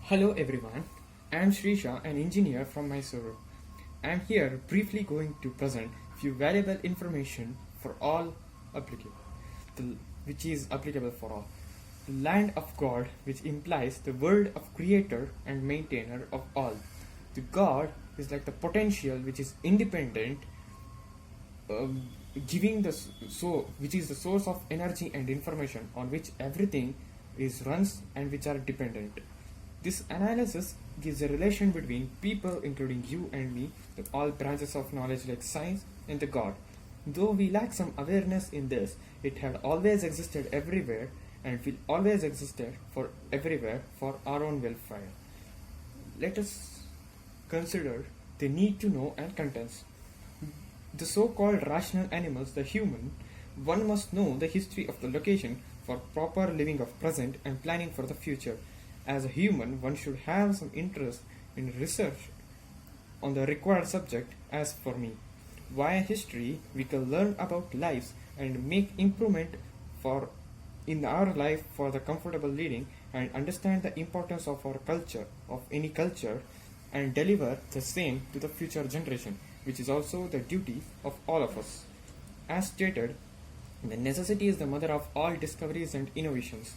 Hello everyone, I am Shrisha, an engineer from Mysuru. I am here briefly going to present few valuable information for all applicable, the, which is applicable for all. The land of God, which implies the world of creator and maintainer of all. The God is like the potential which is independent, um, giving which is the source of energy and information on which everything is runs and which are dependent. This analysis gives a relation between people, including you and me, the all branches of knowledge like science and the God. Though we lack some awareness in this, it had always existed everywhere and will always existed for everywhere for our own welfare. Let us consider the need to know and contents. The so-called rational animals, the human, one must know the history of the location for proper living of present and planning for the future. As a human, one should have some interest in research on the required subject. As for me, via history we can learn about lives and make improvement for in our life for the comfortable leading and understand the importance of our culture, of any culture, and deliver the same to the future generation, which is also the duty of all of us. As stated, the necessity is the mother of all discoveries and innovations.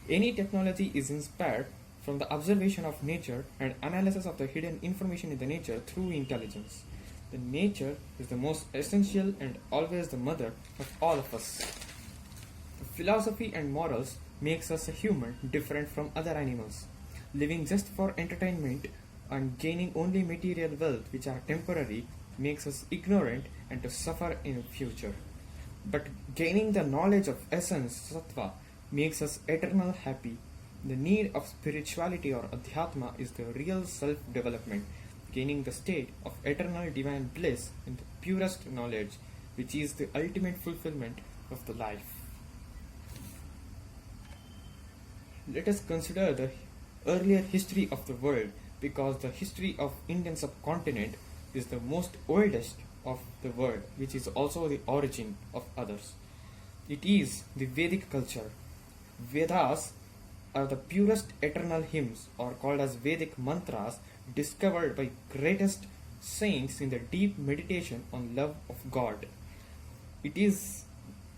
Any technology is inspired from the observation of nature and analysis of the hidden information in the nature through intelligence. The nature is the most essential and always the mother of all of us. Philosophy and morals makes us a human different from other animals. Living just for entertainment and gaining only material wealth which are temporary makes us ignorant and to suffer in future. But gaining the knowledge of essence, sattva, makes us eternal happy. The need of spirituality or adhyatma is the real self-development, gaining the state of eternal divine bliss in the purest knowledge, which is the ultimate fulfillment of the life. Let us consider the earlier history of the world, because the history of Indian subcontinent is the most oldest of the world, which is also the origin of others. It is the Vedic culture. Vedas are the purest eternal hymns, or called as Vedic mantras, discovered by greatest saints in the deep meditation on love of God. It is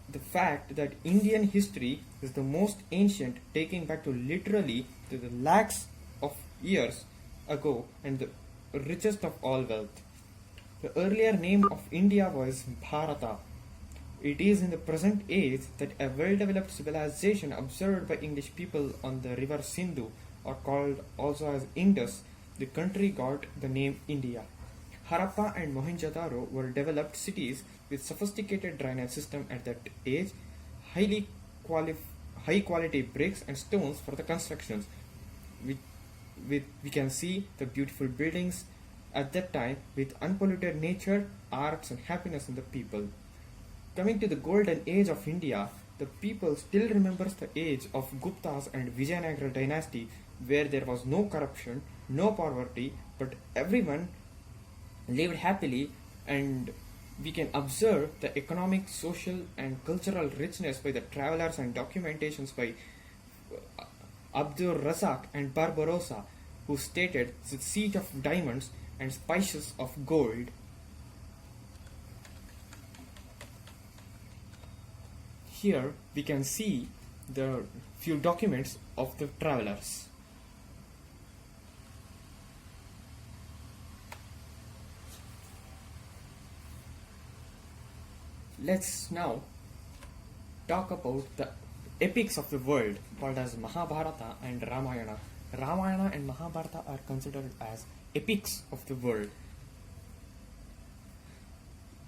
the fact that Indian history is the most ancient, taking back to literally to the lakhs of years ago, and the richest of all wealth. The earlier name of India was Bharata. It is in the present age that a well-developed civilization observed by English people on the river Sindhu, or called also as Indus, the country got the name India. Harappa and Mohenjo-daro were developed cities with sophisticated drainage system at that age, high quality bricks and stones for the constructions. We can see the beautiful buildings at that time with unpolluted nature, arts and happiness in the people. Coming to the golden age of India, the people still remembers the age of Guptas and Vijayanagara dynasty, where there was no corruption, no poverty, but everyone lived happily, and we can observe the economic, social and cultural richness by the travelers and documentations by Abdur Razak and Barbarossa, who stated the seat of diamonds and spices of gold. Here we can see the few documents of the travelers. Let's now talk about the epics of the world, called as Mahabharata and Ramayana. Ramayana and Mahabharata are considered as epics of the world.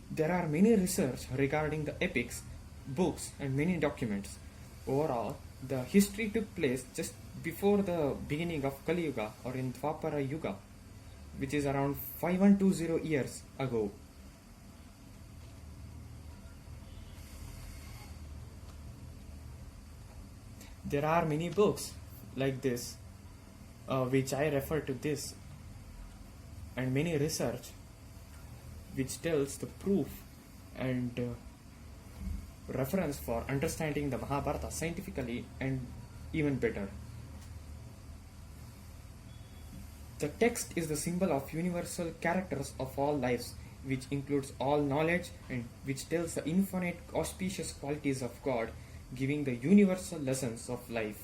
There are many research regarding the epics, books and many documents. Overall, the history took place just before the beginning of Kali Yuga, or in Dwapara Yuga, which is around 5120 years ago. There are many books like this, which I refer to this, and many research which tells the proof and reference for understanding the Mahabharata scientifically and even better. The text is the symbol of universal characters of all lives, which includes all knowledge and which tells the infinite auspicious qualities of God, giving the universal lessons of life.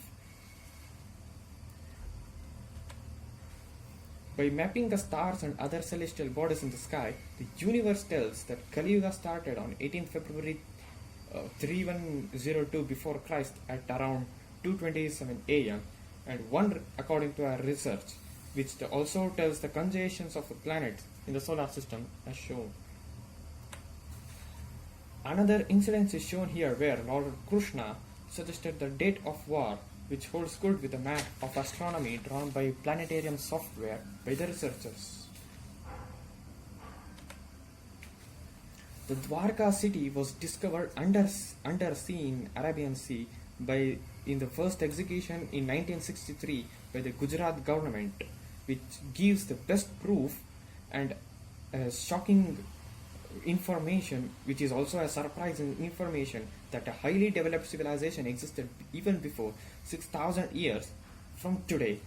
By mapping the stars and other celestial bodies in the sky, the universe tells that Kali Yuga started on 18th February 3102 before Christ at around 2:27 a.m. and one according to our research, which also tells the conjunctions of the planets in the solar system as shown. Another incident is shown here where Lord Krishna suggested the date of war, which holds good with a map of astronomy drawn by planetarium software by the researchers. The Dwarka city was discovered under sea in Arabian Sea in the first execution in 1963 by the Gujarat government, which gives the best proof and shocking information, which is also a surprising information, that a highly developed civilization existed even before 6,000 years from today.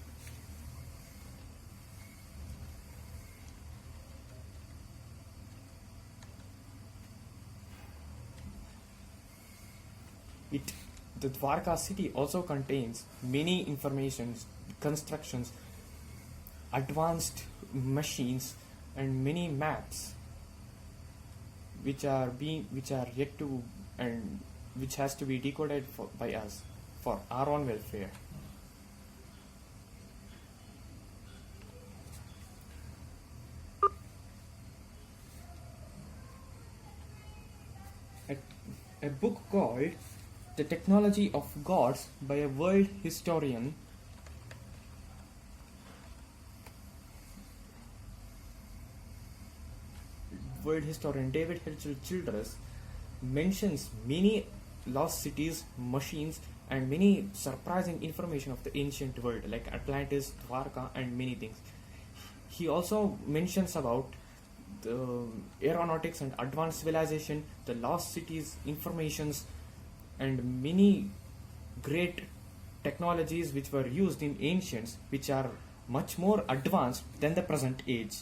The Dwarka city also contains many informations, constructions, advanced machines, and many maps, which are yet to and which has to be decoded by us for our own welfare. A book called The Technology of Gods by a world historian David Herschel Childress mentions many lost cities, machines, and many surprising information of the ancient world like Atlantis, Dwarka, and many things. He also mentions about the aeronautics and advanced civilization, the lost cities, informations, and many great technologies which were used in ancients, which are much more advanced than the present age.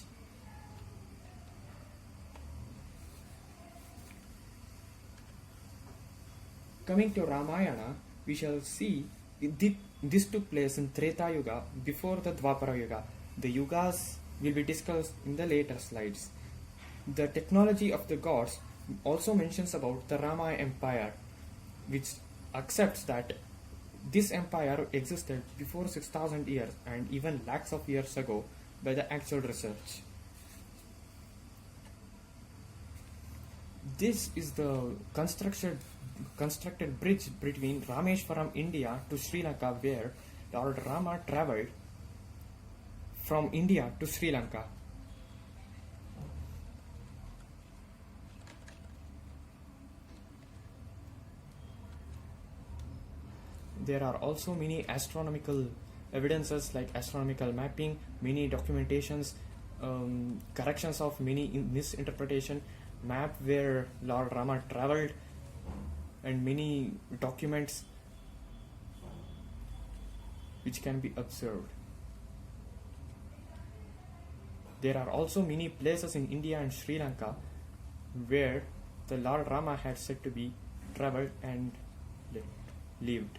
Coming to Ramayana, we shall see this took place in Treta Yuga before the Dwapara Yuga. The Yugas will be discussed in the later slides. The technology of the gods also mentions about the Rama Empire, which accepts that this empire existed before 6,000 years and even lakhs of years ago by the actual research. This is the constructed bridge between Rameshwaram, India to Sri Lanka, where Lord Rama travelled from India to Sri Lanka. There are also many astronomical evidences like astronomical mapping, many documentations, corrections of many misinterpretation, map where Lord Rama travelled, and many documents which can be observed. There are also many places in India and Sri Lanka where the Lord Rama had said to be travelled and lived.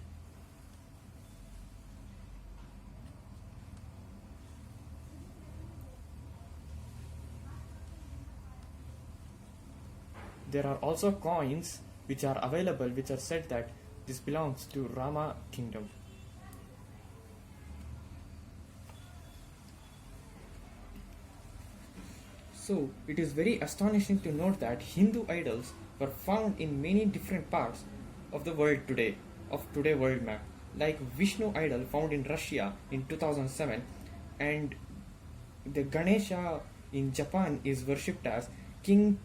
There are also coins which are available which are said that this belongs to Rama kingdom. So it is very astonishing to note that Hindu idols were found in many different parts of the world today, world map, like Vishnu idol found in Russia in 2007, and the Ganesha in Japan is worshipped as King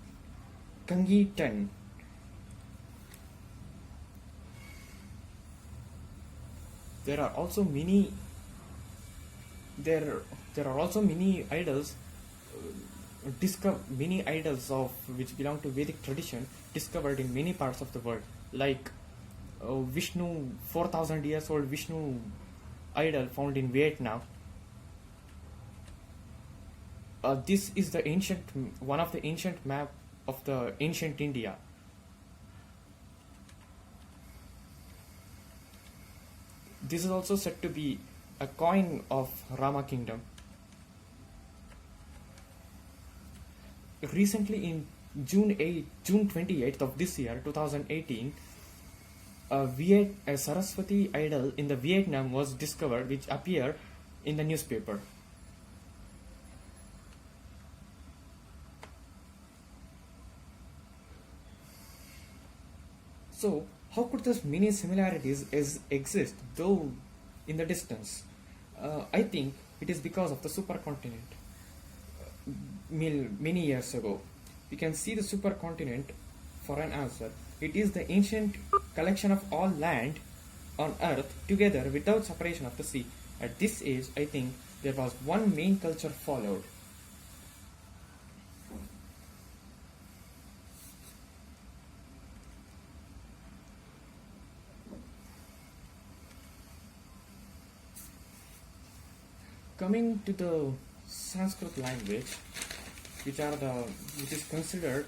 Kangi 10. There are also many idols many idols of which belong to Vedic tradition discovered in many parts of the world, like Vishnu 4,000 years old Vishnu idol found in Vietnam, This is the one of the ancient map of the ancient India. This is also said to be a coin of Rama kingdom. Recently, in June 28th of this year, 2018, a Saraswati idol in the Vietnam was discovered, which appeared in the newspaper. So, how could those many similarities exist, though in the distance? I think it is because of the supercontinent. Many years ago, we can see the supercontinent for an answer. It is the ancient collection of all land on earth together without separation of the sea. At this age, I think there was one main culture followed. Coming to the Sanskrit language, which is considered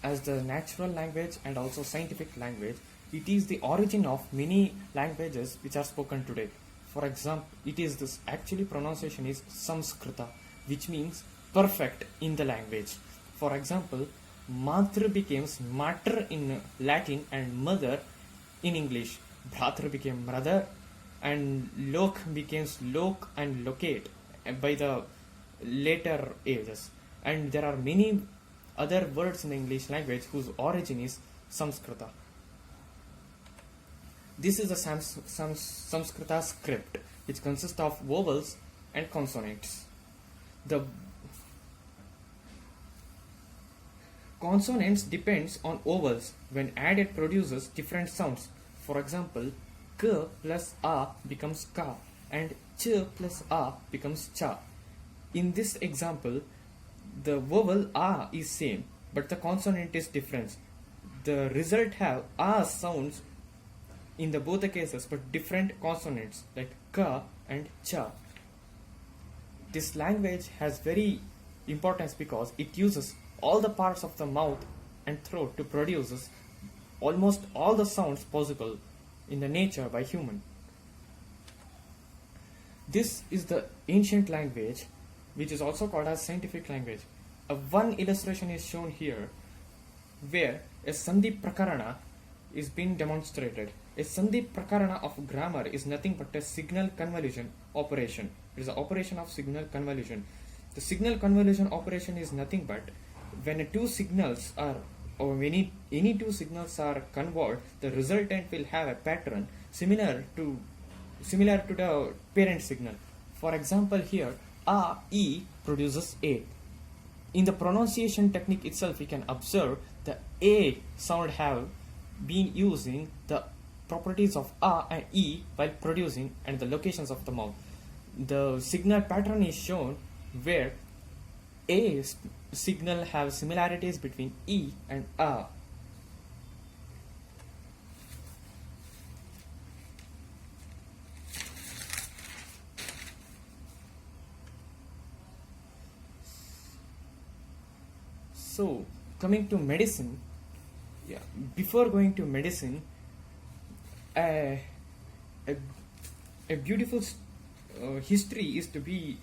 as the natural language and also scientific language, it is the origin of many languages which are spoken today. For example, it is this actually pronunciation is Samskrita, which means perfect in the language. For example, Matra becomes mater in Latin and mother in English. Bhratra became mother, and lok becomes lok and locate by the later ages. And there are many other words in the English language whose origin is Samskrita. This is the Samskrita script, which consists of vowels and consonants. The consonants depends on vowels. When added, produces different sounds. For example, k plus a becomes ka, and ch plus a becomes cha. In this example, the vowel a is same, but the consonant is different. The result have a sounds in the both the cases, but different consonants like ka and cha. This language has very importance because it uses all the parts of the mouth and throat to produce almost all the sounds possible in the nature by human. This is the ancient language, which is also called as scientific language. One illustration is shown here where a Sandhi Prakarana is being demonstrated. A Sandhi Prakarana of grammar is nothing but a signal convolution operation. It is an operation of signal convolution. The signal convolution operation is nothing but when two signals are or when any two signals are convolved, the resultant will have a pattern similar to the parent signal. For example, here a e produces a. In the pronunciation technique itself, we can observe the a sound have been using the properties of a and e while producing and the locations of the mouth. The signal pattern is shown where a signal have similarities between e and a. So, coming to medicine, before going to medicine, a beautiful history is to be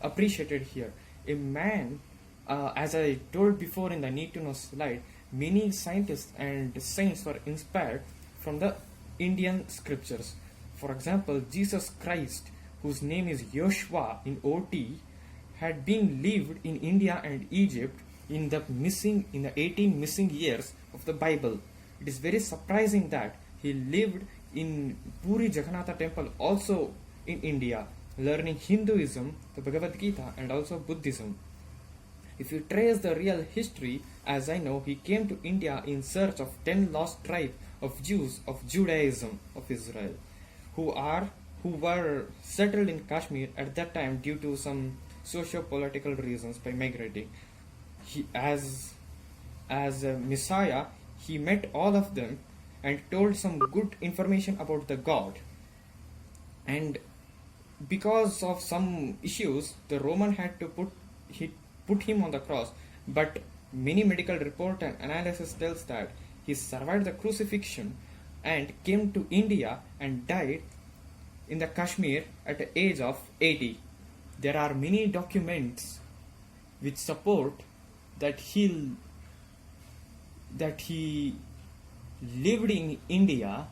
appreciated here. A man, as I told before in the need to know slide, many scientists and saints were inspired from the Indian scriptures. For example, Jesus Christ, whose name is Yoshua in OT, had been lived in India and Egypt in the 18 missing years of the Bible. It is very surprising that he lived in Puri Jagannath temple also in India, learning Hinduism, the Bhagavad Gita, and also Buddhism. If you trace the real history, as I know, he came to India in search of 10 lost tribes of Jews of Judaism of Israel, who were settled in Kashmir at that time due to some socio-political reasons by migrating. As a Messiah, he met all of them and told some good information about the God. And because of some issues, the Roman had to put he put him on the cross, but many medical report and analysis tells that he survived the crucifixion and came to India and died in the Kashmir at the age of 80. There are many documents which support that he lived in India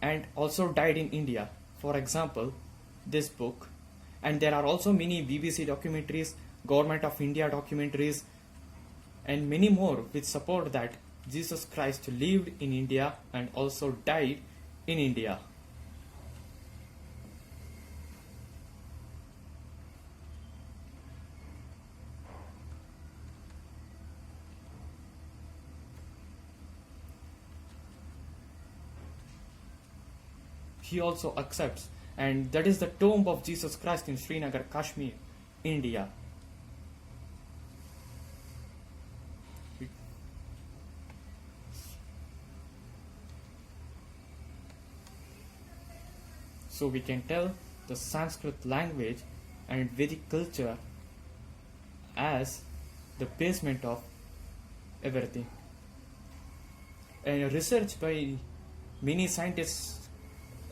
and also died in India. For example, this book, and there are also many BBC documentaries, Government of India documentaries, and many more which support that Jesus Christ lived in India and also died in India. He also accepts, and that is the tomb of Jesus Christ in Srinagar, Kashmir, India. So we can tell the Sanskrit language and Vedic culture as the basement of everything. And research by many scientists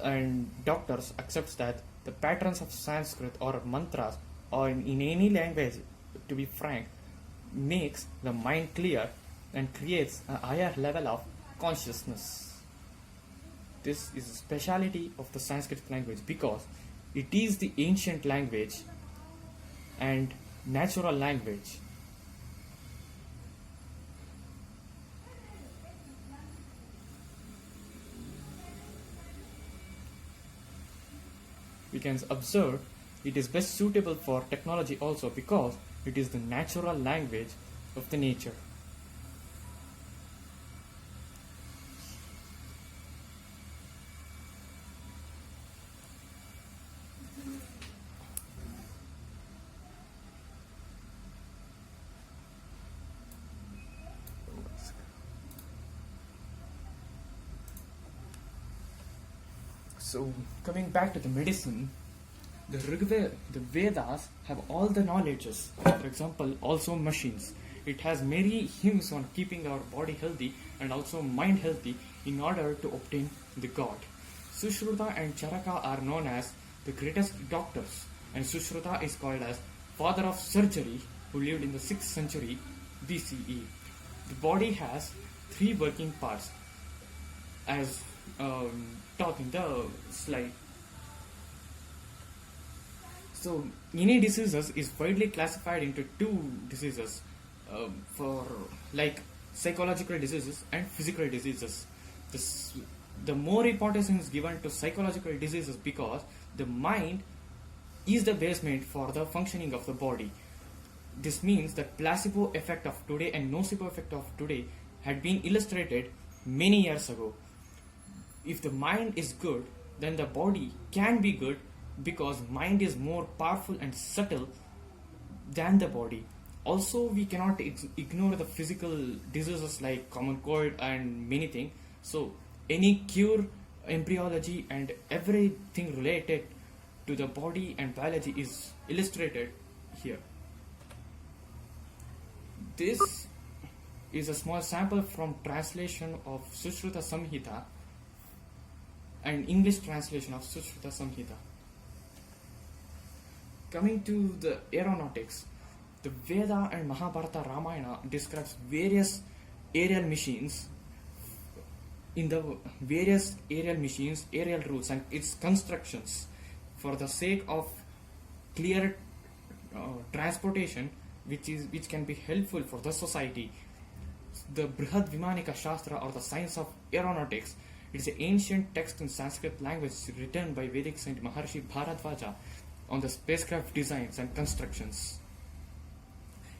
and doctors accepts that the patterns of Sanskrit or mantras or in any language, to be frank, makes the mind clear and creates a higher level of consciousness. This is a speciality of the Sanskrit language because it is the ancient language and natural language. We can observe it is best suitable for technology also because it is the natural language of the nature. So, coming back to the medicine, the Vedas have all the knowledges. For example, also machines. It has many hymns on keeping our body healthy and also mind healthy in order to obtain the God. Sushruta and Charaka are known as the greatest doctors, and Sushruta is called as father of surgery who lived in the 6th century BCE. The body has 3 working parts as taught in the slide. So, any diseases is widely classified into 2 diseases for like psychological diseases and physical diseases. The more importance is given to psychological diseases because the mind is the basement for the functioning of the body. This means that placebo effect of today and nocebo effect of today had been illustrated many years ago. If the mind is good, then the body can be good because mind is more powerful and subtle than the body. Also, we cannot ignore the physical diseases like common cold and many things. So, any cure, embryology, and everything related to the body and biology is illustrated here. This is a small sample from translation of Sushruta Samhita and English translation of Sushruta Samhita. Coming to the aeronautics, the Veda and Mahabharata Ramayana describes various aerial machines aerial routes and its constructions for the sake of clear transportation which can be helpful for the society. The Brihad Vimanika Shastra or the science of aeronautics, it is an ancient text in Sanskrit language written by Vedic saint Maharshi Bharadvaja on the spacecraft designs and constructions.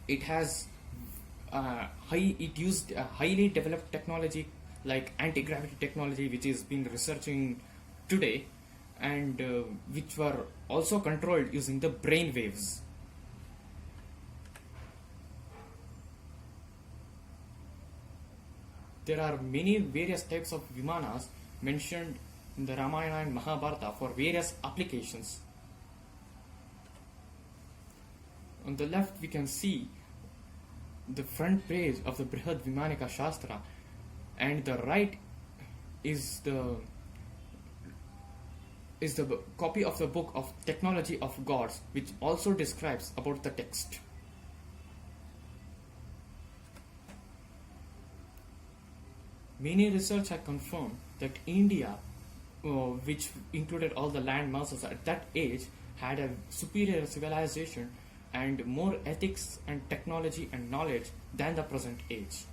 It has used a highly developed technology like anti-gravity technology, which is being researching today, and which were also controlled using the brain waves. There are many various types of vimanas mentioned in the Ramayana and Mahabharata for various applications. On the left, we can see the front page of the Brihad Vimanika Shastra, and the right is the copy of the book of Technology of Gods, which also describes about the text. Many research have confirmed that India, which included all the land masses at that age, had a superior civilization and more ethics and technology and knowledge than the present age.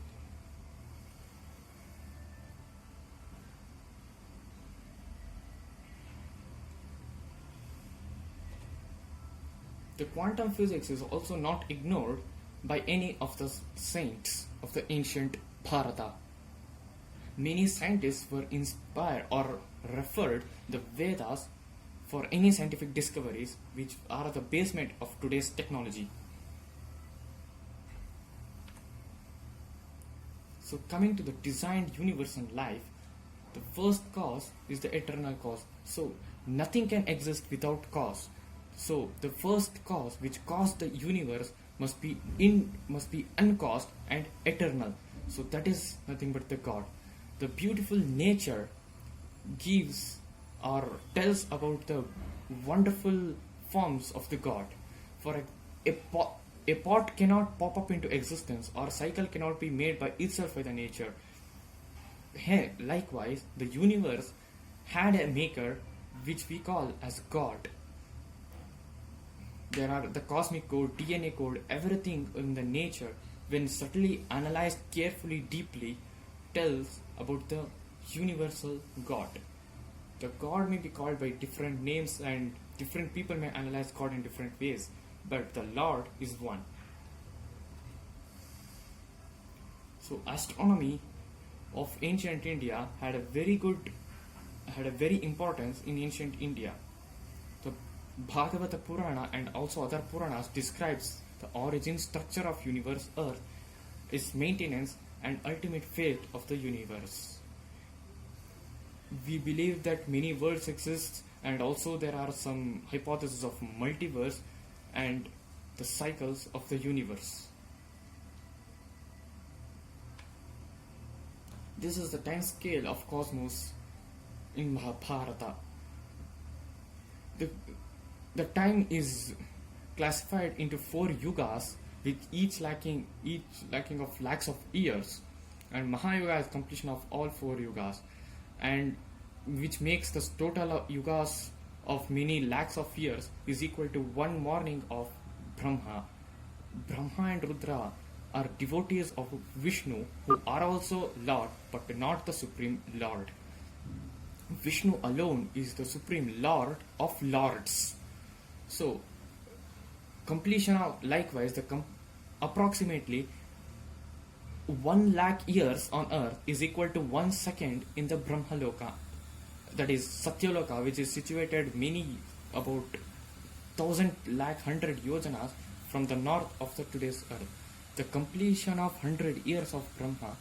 The quantum physics is also not ignored by any of the saints of the ancient Bharata. Many scientists were inspired or referred the Vedas for any scientific discoveries which are the basement of today's technology. So coming to the designed universe and life, the first cause is the eternal cause. So nothing can exist without cause. So the first cause which caused the universe must be uncaused and eternal. So that is nothing but the God. The beautiful nature gives or tells about the wonderful forms of the God. For a pot cannot pop up into existence, or cycle cannot be made by itself by the nature. Likewise, the universe had a maker which we call as God. There are the cosmic code, DNA code, everything in the nature, when subtly analyzed carefully, deeply, tells about the universal God. The God may be called by different names and different people may analyze God in different ways, but the Lord is one. So astronomy of ancient India had a very importance in ancient India. The Bhagavata Purana and also other Puranas describes the origin, structure of universe, earth, its maintenance and ultimate fate of the universe. We believe that many worlds exist, and also there are some hypotheses of multiverse and the cycles of the universe. This is the time scale of cosmos in Mahabharata. The time is classified into 4 yugas, with each lacking of lakhs of years, and Mahayuga is completion of all 4 yugas, and which makes the total yugas of many lakhs of years is equal to one morning of Brahma. Brahma and Rudra are devotees of Vishnu, who are also Lord but not the Supreme Lord. Vishnu alone is the Supreme Lord of Lords. So completion of likewise approximately 1 lakh years on earth is equal to 1 second in the Brahmaloka, that is Satyaloka, which is situated about 1,000,100 yojanas from the north of the today's earth. The completion of 100 years of Brahma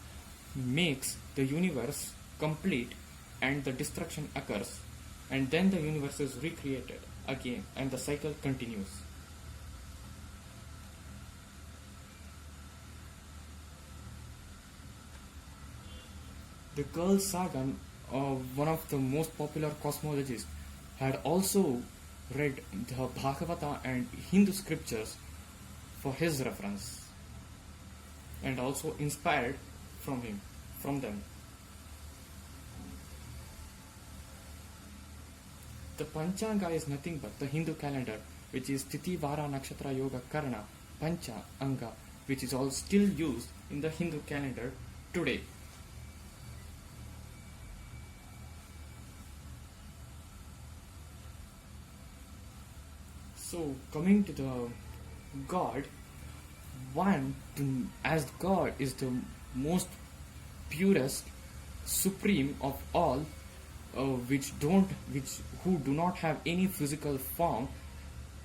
makes the universe complete and the destruction occurs, and then the universe is recreated again and the cycle continues. The Carl Sagan, one of the most popular cosmologists, had also read the Bhagavata and Hindu scriptures for his reference, and also inspired from them. The Panchanga is nothing but the Hindu calendar, which is Tithi, Vara, Nakshatra, Yoga, Karna, Pancha, Anga, which is all still used in the Hindu calendar today. So coming to the God, as God is the most purest, supreme of all, who do not have any physical form,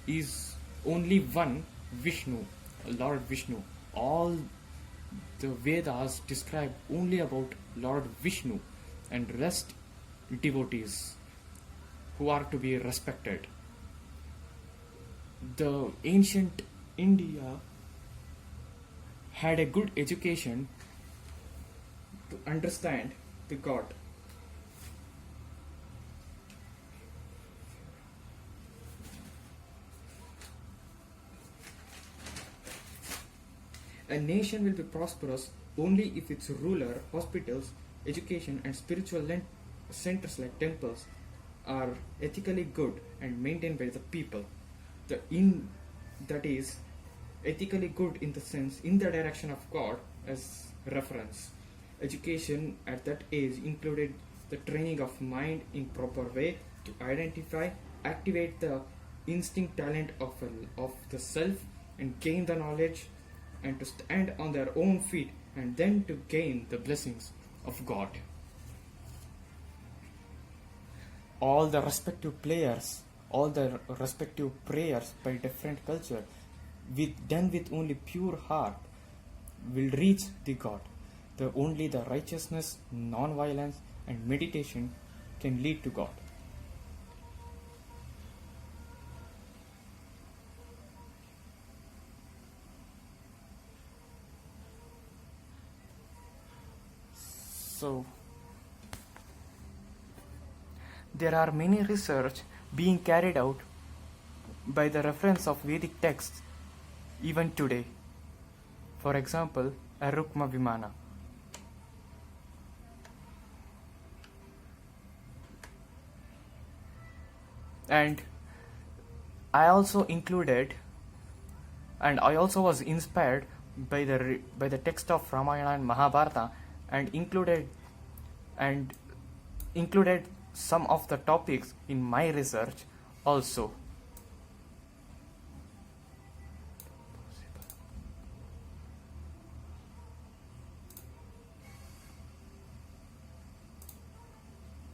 is only one Vishnu, Lord Vishnu. All the Vedas describe only about Lord Vishnu, and rest devotees who are to be respected. The ancient India had a good education to understand the God. A nation will be prosperous only if its ruler, hospitals, education, and spiritual centers like temples are ethically good and maintained by the people. That is ethically good in the sense in the direction of God as reference. Education at that age included the training of mind in proper way to identify, activate the instinct talent of the self and gain the knowledge and to stand on their own feet and then to gain the blessings of God. All the respective players, all the respective prayers by different culture, done with only pure heart, will reach the God. Only the righteousness, non-violence, and meditation can lead to God. So, there are many research being carried out by the reference of Vedic texts even today. For example, Arukma Vimana. And I also was inspired by the text of Ramayana and Mahabharata and included some of the topics in my research also.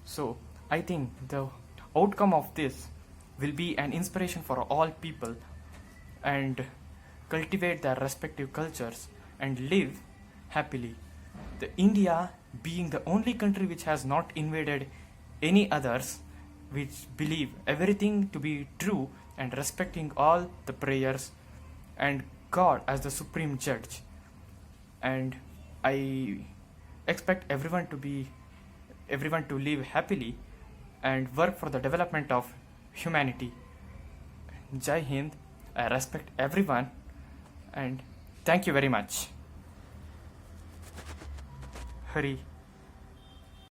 So I think the outcome of this will be an inspiration for all people and cultivate their respective cultures and live happily. The India being the only country which has not invaded any others, which believe everything to be true and respecting all the prayers and God as the supreme judge. And I expect everyone to live happily and work for the development of humanity. Jai Hind. I respect everyone and thank you very much. Hari.